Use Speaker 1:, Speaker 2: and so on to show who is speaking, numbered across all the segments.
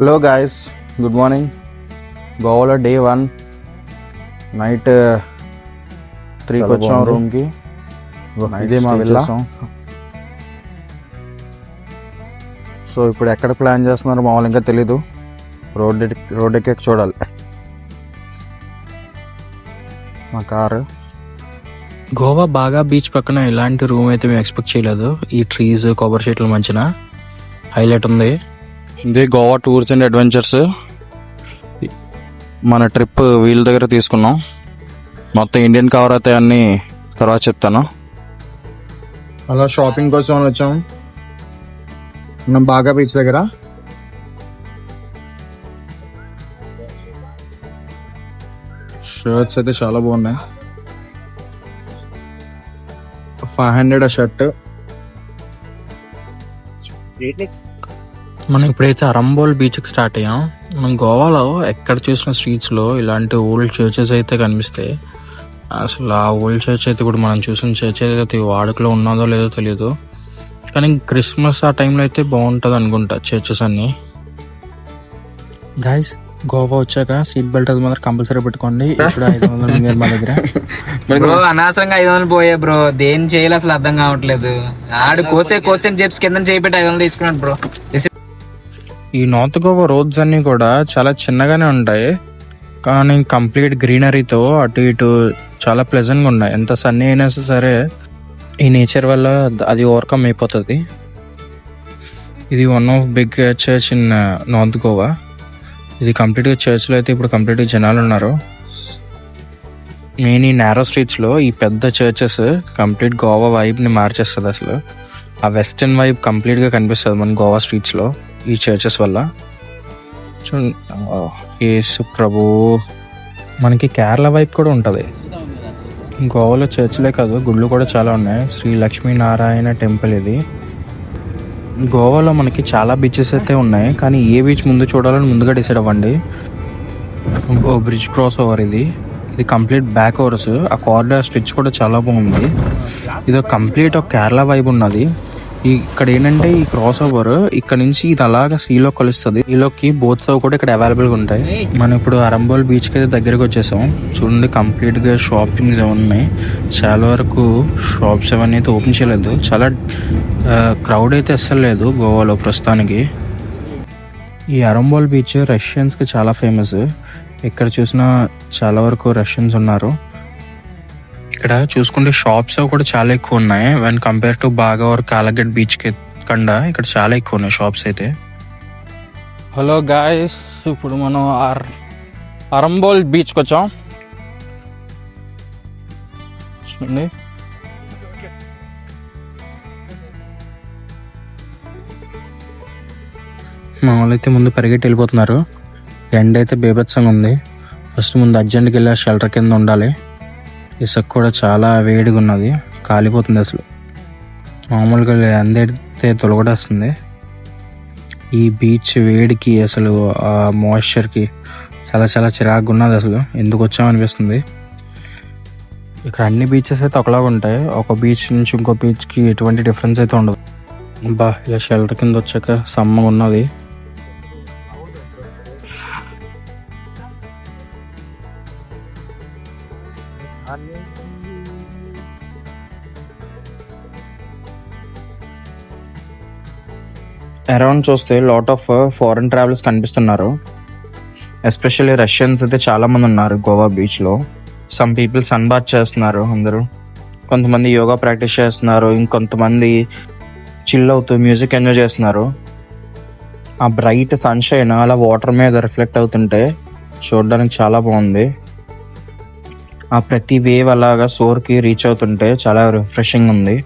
Speaker 1: Hello guys, good morning. గోవాలో day 1 night 3కి వచ్చాం రూమ్కి. ఇదే మా వెళ్ళాం. సో ఇప్పుడు ఎక్కడ ప్లాన్ చేస్తున్నారో మామూలు ఇంకా తెలీదు. రోడ్ ఎక్కి చూడాలి. మా కారు
Speaker 2: గోవా బాగా బీచ్ పక్కన ఇలాంటి రూమ్ అయితే మేము ఎక్స్పెక్ట్ చేయలేదు. ఈ ట్రీస్ కొబ్బరి చెట్ల మధ్యన హైలైట్ ఉంది.
Speaker 1: ఇదే గోవా టూర్స్ అండ్ అడ్వెంచర్స్. మన ట్రిప్ వీళ్ళ దగ్గర తీసుకున్నాం. మొత్తం ఇండియన్ కవర్ అయితే అన్ని తర్వాత చెప్తాను. అలా షాపింగ్ కోసం వచ్చాం మనం బాగా బీచ్ దగ్గర. షర్ట్స్ అయితే చాలా బాగున్నాయి. 500 షర్ట్.
Speaker 2: మనం ఇప్పుడైతే అరంబోల్ బీచ్కి స్టార్ట్ అయ్యాం. మనం గోవాలో ఎక్కడ చూసిన స్ట్రీట్స్లో ఇలాంటి ఓల్డ్ చర్చెస్ అయితే కనిపిస్తాయి. అసలు ఆ ఓల్డ్ చర్చ్ అయితే ఇప్పుడు మనం చూసిన చర్చ్ అయితే వాడుకలో ఉన్నదో లేదో తెలియదు, కానీ క్రిస్మస్ ఆ టైంలో అయితే బాగుంటుంది అనుకుంటా చర్చెస్ అన్ని. గైస్, గోవా వచ్చాక సీట్ బెల్ట్ అది మాత్రం కంపల్సరీ పెట్టుకోండి. ఇప్పుడు 500 మా దగ్గర.
Speaker 3: బ్రో అనవసరంగా 500 పోయా బ్రో. దేని చేయాలి అసలు అర్థం కావట్లేదు. ఆడు కోసే జెప్స్ కింద చేపెట్టి 500 తీసుకున్నాడు బ్రో.
Speaker 2: ఈ నార్త్ గోవా రోడ్స్ అన్ని కూడా చాలా చిన్నగానే ఉంటాయి, కానీ కంప్లీట్ గ్రీనరీతో అటు ఇటు చాలా ప్లెజెంట్గా ఉన్నాయి. ఎంత సన్నీ అయినా సరే ఈ నేచర్ వల్ల అది ఓవర్కమ్ అయిపోతుంది. ఇది one of big church in North Goa. ఇది కంప్లీట్గా చర్చ్లో అయితే ఇప్పుడు కంప్లీట్గా జనాలు ఉన్నారు. మెయిన్ ఈ నేరో స్ట్రీట్స్లో ఈ పెద్ద చర్చెస్ కంప్లీట్ గోవా వైబ్ని మార్చేస్తుంది. అసలు ఆ వెస్టర్న్ వైబ్ కంప్లీట్గా కనిపిస్తుంది మన గోవా స్ట్రీట్స్లో ఈ చర్చెస్ వల్ల. యేసు ప్రభు. మనకి కేరళ వైపు కూడా ఉంటుంది. గోవాలో చర్చ్లే కాదు, గుళ్ళు కూడా చాలా ఉన్నాయి. శ్రీ లక్ష్మీనారాయణ టెంపుల్ ఇది. గోవాలో మనకి చాలా బీచెస్ అయితే ఉన్నాయి, కానీ ఏ బీచ్ ముందు చూడాలని ముందుగా డిసైడ్ అవ్వండి. ఓ బ్రిడ్జ్ క్రాస్ ఓవర్ ఇది కంప్లీట్ బ్యాక్ ఓవర్స్. ఆ కార్డర్ స్ట్రిచ్ కూడా చాలా బాగుంది. ఇది కంప్లీట్ ఒక కేరళ వైబ్ ఉన్నది. ఇక్కడ ఏంటంటే ఈ క్రాస్ ఓవర్ ఇక్కడ నుంచి ఇది అలాగా సీలో కలుస్తుంది. సీలోకి బోట్స్ కూడా ఇక్కడ అవైలబుల్ గా ఉంటాయి. మనం ఇప్పుడు అరంబోల్ బీచ్ కి అయితే దగ్గరకు వచ్చేసాం. చూడండి, కంప్లీట్ గా షాపింగ్స్ ఉన్నాయి. చాలా వరకు షాప్స్ అవన్నీ అయితే ఓపెన్ చేయలేదు. చాలా క్రౌడ్ అయితే అస్సలు లేదు గోవాలో ప్రస్తుతానికి. ఈ అరంబోల్ బీచ్ రష్యన్స్ కి చాలా ఫేమస్. ఎక్కడ చూసినా చాలా వరకు రష్యన్స్ ఉన్నారు. ఇక్కడ చూసుకుంటే షాప్స్ కూడా చాలా ఎక్కువ ఉన్నాయి. వెన్ కంపేర్ టు బాగా కాలగట్ బీచ్ కి కన్నా ఇక్కడ చాలా ఎక్కువ ఉన్నాయి షాప్స్ అయితే.
Speaker 1: హలో గాయస్, ఇప్పుడు మనం అరంబోల్ బీచ్కి వచ్చాం. చూడండి,
Speaker 2: మా వాళ్ళు అయితే ముందు పరిగెట్టి వెళ్ళిపోతున్నారు. ఎండ అయితే బేభత్సంగా ఉంది. ఫస్ట్ ముందు అర్జెంట్కి వెళ్ళి షెల్టర్ కింద ఉండాలి. ఇసుక కూడా చాలా వేడిగా ఉన్నది, కాలిపోతుంది అసలు. మామూలుగా అందైతే తొలగడేస్తుంది. ఈ బీచ్ వేడికి అసలు ఆ మాయిశ్చర్కి చాలా చాలా చిరాకుగా ఉన్నది. అసలు ఎందుకు వచ్చామనిపిస్తుంది. ఇక్కడ అన్ని బీచెస్ అయితే ఒకలాగా ఉంటాయి. ఒక బీచ్ నుంచి ఇంకో బీచ్కి ఎటువంటి డిఫరెన్స్ అయితే ఉండదు. బా, ఇలా షెల్టర్ కింద వచ్చాక సమ్మగా ఉన్నది. అరౌండ్ చూస్తే లాట్ ఆఫ్ ఫారెన్ ట్రావెలర్స్ కనిపిస్తున్నారు. ఎస్పెషల్లీ రష్యన్స్ అయితే చాలా మంది ఉన్నారు గోవా బీచ్లో. సమ్ పీపుల్ సన్ బాత్ చేస్తున్నారు అందరూ. కొంతమంది యోగా ప్రాక్టీస్ చేస్తున్నారు. ఇంకొంతమంది చిల్ అవుతూ మ్యూజిక్ ఎంజాయ్ చేస్తున్నారు. ఆ బ్రైట్ సన్షైన్ అలా వాటర్ మీద రిఫ్లెక్ట్ అవుతుంటే చూడడానికి చాలా బాగుంది. ఆ ప్రతి వేవ్ అలాగా సోర్కి రీచ్ అవుతుంటే చాలా రిఫ్రెషింగ్ ఉంది.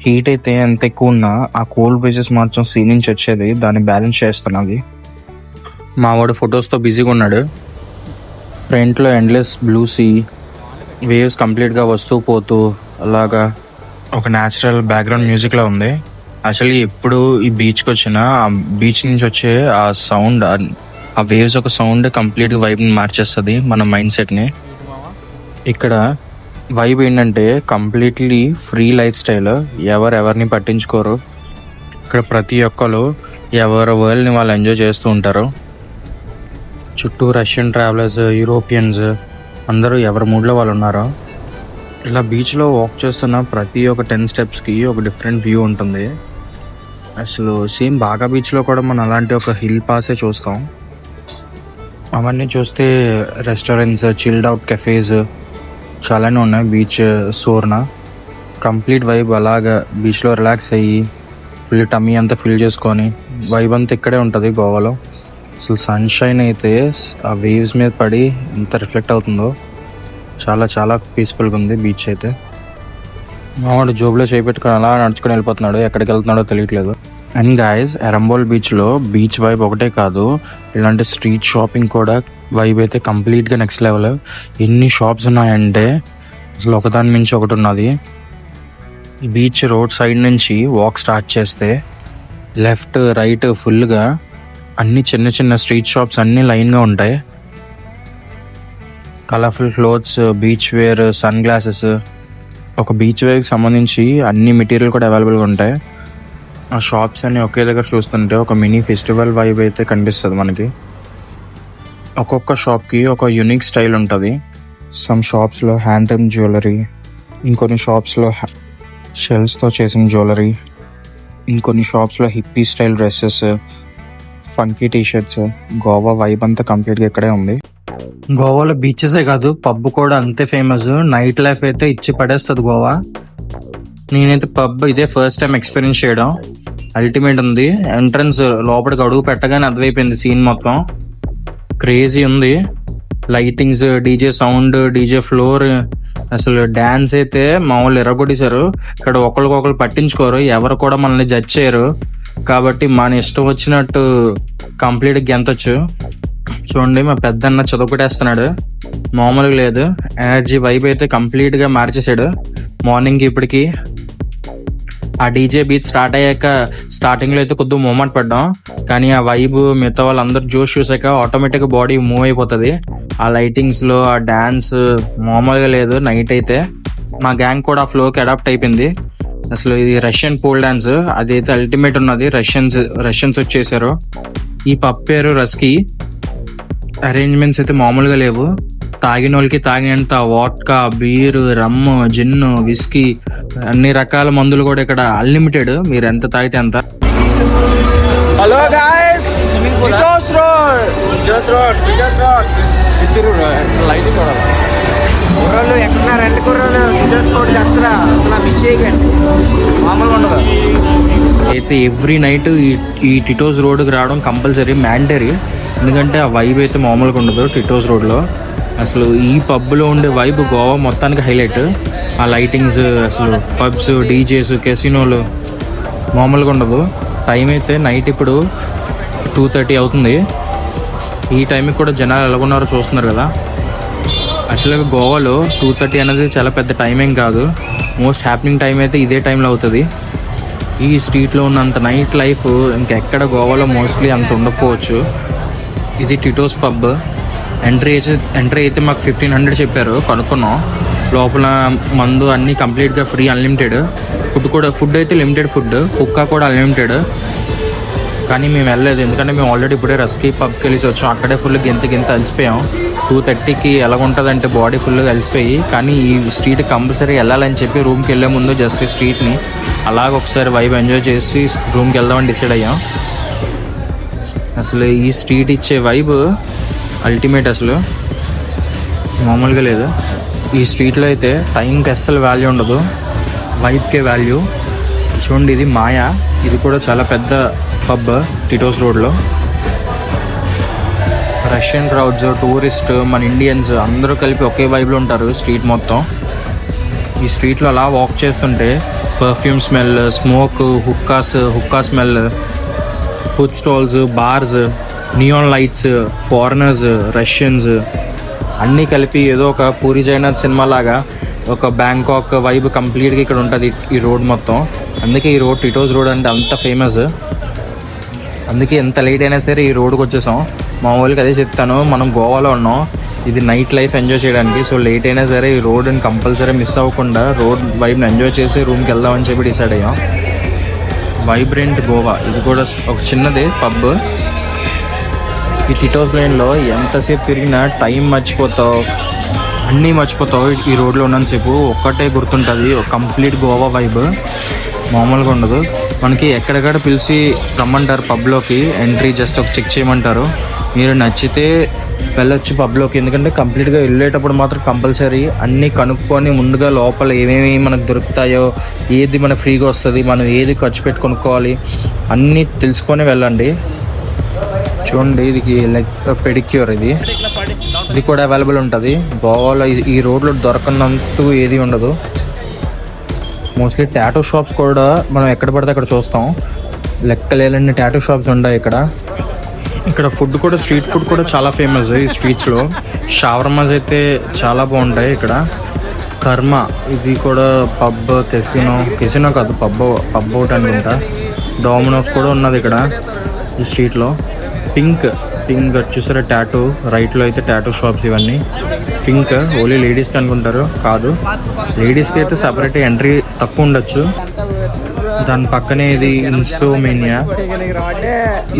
Speaker 2: హీట్ అయితే ఎంత ఎక్కువ ఉన్నా ఆ కోల్డ్ బ్రిజెస్ మాత్రం సీ నుంచి వచ్చేది దాన్ని బ్యాలెన్స్ చేస్తున్నది. మా వాడు ఫొటోస్తో బిజీగా ఉన్నాడు. ఫ్రంట్లో ఎండ్లెస్ బ్లూ సీ, వేవ్స్ కంప్లీట్గా వస్తూ పోతూ అలాగా ఒక న్యాచురల్ బ్యాక్గ్రౌండ్ మ్యూజిక్లా ఉంది. యాక్చువల్లీ ఎప్పుడు ఈ బీచ్కి వచ్చినా ఆ బీచ్ నుంచి వచ్చే ఆ సౌండ్, ఆ వేవ్స్ ఒక సౌండ్ కంప్లీట్గా వైబ్ని మార్చేస్తుంది మన మైండ్ సెట్ని. ఇక్కడ వైబ్ ఏంటంటే కంప్లీట్లీ ఫ్రీ లైఫ్ స్టైల్. ఎవరిని పట్టించుకోరు. ఇక్కడ ప్రతి ఒక్కరు ఎవరి వరల్డ్ని వాళ్ళు ఎంజాయ్ చేస్తూ ఉంటారు. చుట్టూ రష్యన్ ట్రావెలర్స్, యూరోపియన్స్ అందరూ ఎవరి మూడ్లో వాళ్ళు ఉన్నారు. ఇలా బీచ్లో వాక్ చేస్తున్న ప్రతి ఒక్క 10 స్టెప్స్కి ఒక డిఫరెంట్ వ్యూ ఉంటుంది. అసలు సేమ్ బాగా బీచ్లో కూడా మనం అలాంటి ఒక హిల్ పాసే చూస్తాం. అవన్నీ చూస్తే రెస్టారెంట్స్, చిల్డ్ అవుట్ కెఫేస్ చాలానే ఉన్నాయి. బీచ్ సోర్న కంప్లీట్ వైబ్ అలాగా బీచ్లో రిలాక్స్ అయ్యి ఫుల్ టమ్మీ అంతా ఫిల్ చేసుకొని వైబ్ అంతా ఇక్కడే ఉంటుంది గోవాలో. అసలు సన్షైన్ అయితే ఆ వేవ్స్ మీద పడి ఎంత రిఫ్లెక్ట్ అవుతుందో చాలా చాలా పీస్ఫుల్గా ఉంది బీచ్ అయితే. మావాడు జోబులో చేపెట్టుకొని అలా నడుచుకొని వెళ్ళిపోతున్నాడు, ఎక్కడికి వెళ్తున్నాడో తెలియట్లేదు. అండ్ గాయస్, ఎరంబోల్ బీచ్లో బీచ్ వైబ్ ఒకటే కాదు, ఇలాంటి స్ట్రీట్ షాపింగ్ కూడా వైబ్ అయితే కంప్లీట్గా నెక్స్ట్ లెవెల్. ఎన్ని షాప్స్ ఉన్నాయంటే అసలు ఒకదాని మించి ఒకటి ఉన్నది. బీచ్ రోడ్ సైడ్ నుంచి వాక్ స్టార్ట్ చేస్తే లెఫ్ట్ రైట్ ఫుల్గా అన్ని చిన్న చిన్న స్ట్రీట్ షాప్స్ అన్నీ లైన్గా ఉంటాయి. Colourful clothes, beach wear, sunglasses, ఒక బీచ్ వేర్కి సంబంధించి అన్ని మెటీరియల్ కూడా అవైలబుల్గా ఉంటాయి. ఆ షాప్స్ అన్ని ఒకే దగ్గర చూస్తుంటే ఒక మినీ ఫెస్టివల్ వైబ్ అయితే కనిపిస్తుంది మనకి. ఒక్కొక్క షాప్కి ఒక యూనిక్ స్టైల్ ఉంటుంది. సమ్ షాప్స్లో హ్యాండ్లూమ్ జ్యువెలరీ, ఇంకొన్ని షాప్స్లో షెల్స్తో చేసిన జ్యువెలరీ, ఇంకొన్ని షాప్స్లో hippie style dresses, funky T shirts. Goa vibe అంతా కంప్లీట్గా ఇక్కడే ఉంది. గోవాలో బీచెసే కాదు, పబ్ కూడా అంతే ఫేమస్. నైట్ లైఫ్ అయితే ఇచ్చి పడేస్తుంది గోవా. నేనైతే పబ్ ఇదే ఫస్ట్ టైం ఎక్స్పీరియన్స్ చేయడం. అల్టిమేట్ ఉంది. ఎంట్రన్స్ లోపలికి అడుగు పెట్టగానే అర్థమైపోయింది సీన్ మొత్తం. క్రేజీ ఉంది. Lightings, DJ sound, DJ floor, అసలు డాన్స్ అయితే మామూలు ఎర్రగొట్టేశారు. ఇక్కడ ఒకరికొకరు పట్టించుకోరు, ఎవరు కూడా మనల్ని జడ్జ్ చేయరు. కాబట్టి మన ఇష్టం వచ్చినట్టు కంప్లీట్ గెంతొచ్చు. చూడండి, మా పెద్దన్న చదువుకుటేస్తున్నాడు, మామూలుగా లేదు. ఎనర్జీ వైబ్ అయితే కంప్లీట్గా మార్చేసాడు. మార్నింగ్ ఇప్పటికి ఆ డీజే బీచ్ స్టార్ట్ అయ్యాక స్టార్టింగ్లో అయితే కొద్దిగా మూమెంట్ పడ్డాం, కానీ ఆ వైబ్ మిగతా వాళ్ళందరూ జోష్ చూసాక ఆటోమేటిక్గా బాడీ మూవ్ అయిపోతుంది. ఆ లైటింగ్స్లో ఆ డ్యాన్స్ మామూలుగా లేదు. నైట్ అయితే మా గ్యాంగ్ కూడా ఆ ఫ్లోకి అడాప్ట్ అయిపోయింది. అసలు ఇది రష్యన్ పోల్ డాన్స్, అదైతే అల్టిమేట్ ఉన్నది. రష్యన్స్ వచ్చేసారు. ఈ పబ్ పేరు రస్కీ. అరేంజ్మెంట్స్ అయితే మామూలుగా లేవు. తాగిన వాళ్ళకి తాగినంత వాడ్కా, బీరు, రమ్ము, జిన్ను, విస్కీ, అన్ని రకాల మందులు కూడా ఇక్కడ అన్లిమిటెడ్. మీరు ఎంత తాగితే అంత.
Speaker 1: హలో గాయస్, విటోస్ రోడ్ లైటింగ్
Speaker 3: కుర్రోళ్ళు ఎక్కడున్నారంటే కుర్రోళ్ళు విజోస్ రోడ్కి వస్తారా? అసలు మిస్ చేయకండి, మామూలుగా ఉండదు.
Speaker 2: అయితే ఎవ్రీ నైట్ ఈ టిటోస్ రోడ్కి రావడం కంపల్సరీ, మ్యాండరీ. ఎందుకంటే ఆ వైబ్ అయితే మామూలుగా ఉండదు టిటోస్ రోడ్లో. అసలు ఈ పబ్లో ఉండే వైబ్ గోవా మొత్తానికి హైలైట్. ఆ లైటింగ్స్, అసలు పబ్స్, డీజేస్, కెసినోలు మామూలుగా ఉండదు. టైం అయితే నైట్ ఇప్పుడు 2:30 అవుతుంది. ఈ టైంకి కూడా జనాలు ఎలాగున్నారో చూస్తున్నారు కదా. యాక్చువల్గా గోవాలో 2:30 అనేది చాలా పెద్ద టైం కాదు. మోస్ట్ హ్యాపెనింగ్ టైం అయితే ఇదే టైంలో అవుతుంది. ఈ స్ట్రీట్లో ఉన్నంత నైట్ లైఫ్ ఇంకెక్కడ గోవాలో మోస్ట్లీ అంత ఉండకపోవచ్చు. ఇది టిటోస్ పబ్. ఎంట్రీ అయితే మాకు 1500 చెప్పారు, కనుక్కున్నాం. లోపల మందు అన్నీ కంప్లీట్గా ఫ్రీ, అన్లిమిటెడ్. ఫుడ్ అయితే లిమిటెడ్ ఫుడ్, కుక్క కూడా అన్లిమిటెడ్. కానీ మేము వెళ్ళలేదు, ఎందుకంటే మేము ఆల్రెడీ ఇప్పుడే రస్కీ పబ్కి వెళ్ళి వచ్చాం. అక్కడే ఫుల్ గింత అలసిపోయాం. 2:30కి ఎలాగుంటుందంటే బాడీ ఫుల్గా అలసిపోయి. కానీ ఈ స్ట్రీట్ కంపల్సరీ వెళ్ళాలని చెప్పి రూమ్కి వెళ్ళే ముందు జస్ట్ ఈ స్ట్రీట్ని అలాగ ఒకసారి వైబ్ ఎంజాయ్ చేసి రూమ్కి వెళ్దామని డిసైడ్ అయ్యాం. అసలు ఈ స్ట్రీట్ ఇచ్చే వైబ్ అల్టిమేట్, అసలు మామూలుగా లేదు. ఈ స్ట్రీట్లో అయితే టైంకి అస్సలు వాల్యూ ఉండదు, వైబ్కే వాల్యూ. చూడండి, ఇది మాయా. ఇది కూడా చాలా పెద్ద పబ్ టిటోస్ రోడ్లో. రష్యన్ క్రౌడ్స్, టూరిస్ట్, మన ఇండియన్స్ అందరూ కలిపి ఒకే వైబ్లో ఉంటారు స్ట్రీట్ మొత్తం. ఈ స్ట్రీట్లో అలా వాక్ చేస్తుంటే perfume smell, smoke, hookah smell, food stalls, bars, neon lights, foreigners, Russians అన్నీ కలిపి ఏదో ఒక పూరి జగన్నాథ్ సినిమా లాగా ఒక బ్యాంకాక్ వైబ్ కంప్లీట్గా ఇక్కడ ఉంటుంది ఈ రోడ్ మొత్తం. అందుకే ఈ రోడ్ టిటోస్ రోడ్ అంటే అంత ఫేమస్. అందుకే ఎంత లేట్ అయినా సరే ఈ రోడ్కి వచ్చేసాం. మా వాళ్ళకి అదే చెప్తాను, మనం గోవాలో ఉన్నాం, ఇది నైట్ లైఫ్ ఎంజాయ్ చేయడానికి. సో లేట్ అయినా సరే ఈ రోడ్ని కంపల్సరీ మిస్ అవ్వకుండా రోడ్ వైబ్ని ఎంజాయ్ చేసి రూమ్కి వెళ్దామని చెప్పి డిసైడ్ అయ్యాం. వైబ్రెంట్ గోవా, ఇది కూడా ఒక చిన్నది పబ్. ఈ టిటోస్ లైన్లో ఎంతసేపు తిరిగినా టైం మర్చిపోతావు, అన్నీ మర్చిపోతావు. ఈ రోడ్లో ఉన్నంతసేపు ఒక్కటే గుర్తుంటుంది, ఒక కంప్లీట్ గోవా వైబ్ మామూలుగా ఉండదు. మనకి ఎక్కడెక్కడ పిలిచి రమ్మంటారు పబ్లోకి, ఎంట్రీ జస్ట్ ఒక చెక్ చేయమంటారు. మీరు నచ్చితే వెళ్ళొచ్చు పబ్లోకి, ఎందుకంటే కంప్లీట్గా వెళ్ళేటప్పుడు మాత్రం కంపల్సరీ అన్నీ కనుక్కొని ముందుగా లోపల ఏమేమి మనకు దొరుకుతాయో, ఏది మనకు ఫ్రీగా వస్తుంది, మనం ఏది ఖర్చు పెట్టి కొనుక్కోవాలి అన్నీ తెలుసుకొని వెళ్ళండి. చూడండి ఇది లైక్ పెడిక్యూర్, ఇది కూడా అవైలబుల్ ఉంటుంది గోవాలో. ఈ రోడ్లో దొరకనంటూ ఏది ఉండదు. మోస్ట్లీ టాటూ షాప్స్ కూడా మనం ఎక్కడ పడితే అక్కడ చూస్తాం, లెక్కలేని టాటూ షాప్స్ ఉన్నాయి ఇక్కడ. ఇక్కడ ఫుడ్ కూడా, స్ట్రీట్ ఫుడ్ కూడా చాలా ఫేమస్ ఈ స్ట్రీట్స్లో. షవర్మాస్ అయితే చాలా బాగుంటాయి ఇక్కడ. కర్మ, ఇది కూడా పబ్, కెసినో కాదు పబ్ ఒకటి అనుకుంటా. డామినోస్ కూడా ఉన్నది ఇక్కడ ఈ స్ట్రీట్లో. పింక్ చూసారా టాటూ, రైట్లో అయితే టాటూ షాప్స్ ఇవన్నీ. పింక్ ఓన్లీ లేడీస్కి అనుకుంటారు, కాదు లేడీస్కి అయితే సపరేట్ ఎంట్రీ తక్కువ ఉండొచ్చు. దాని పక్కనే ఇది ఇన్సోమేనియా,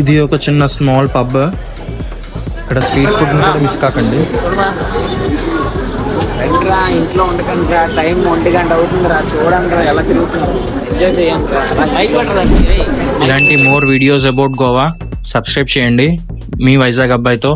Speaker 2: ఇది ఒక చిన్న స్మాల్ పబ్. ఇక్కడ స్ట్రీట్ ఫుడ్ కూడా మిస్ కాకండి.
Speaker 3: ఇంట్లో ఉండకండి, టైం 1 గంట అవుతుందిరా, చూడండి ఎలా తిరుగుతుంది, ఎంజాయ్ చేయండి.
Speaker 2: ఇలాంటి more videos about Goa subscribe చేయండి మీ వైజాగ్ అబ్బాయితో.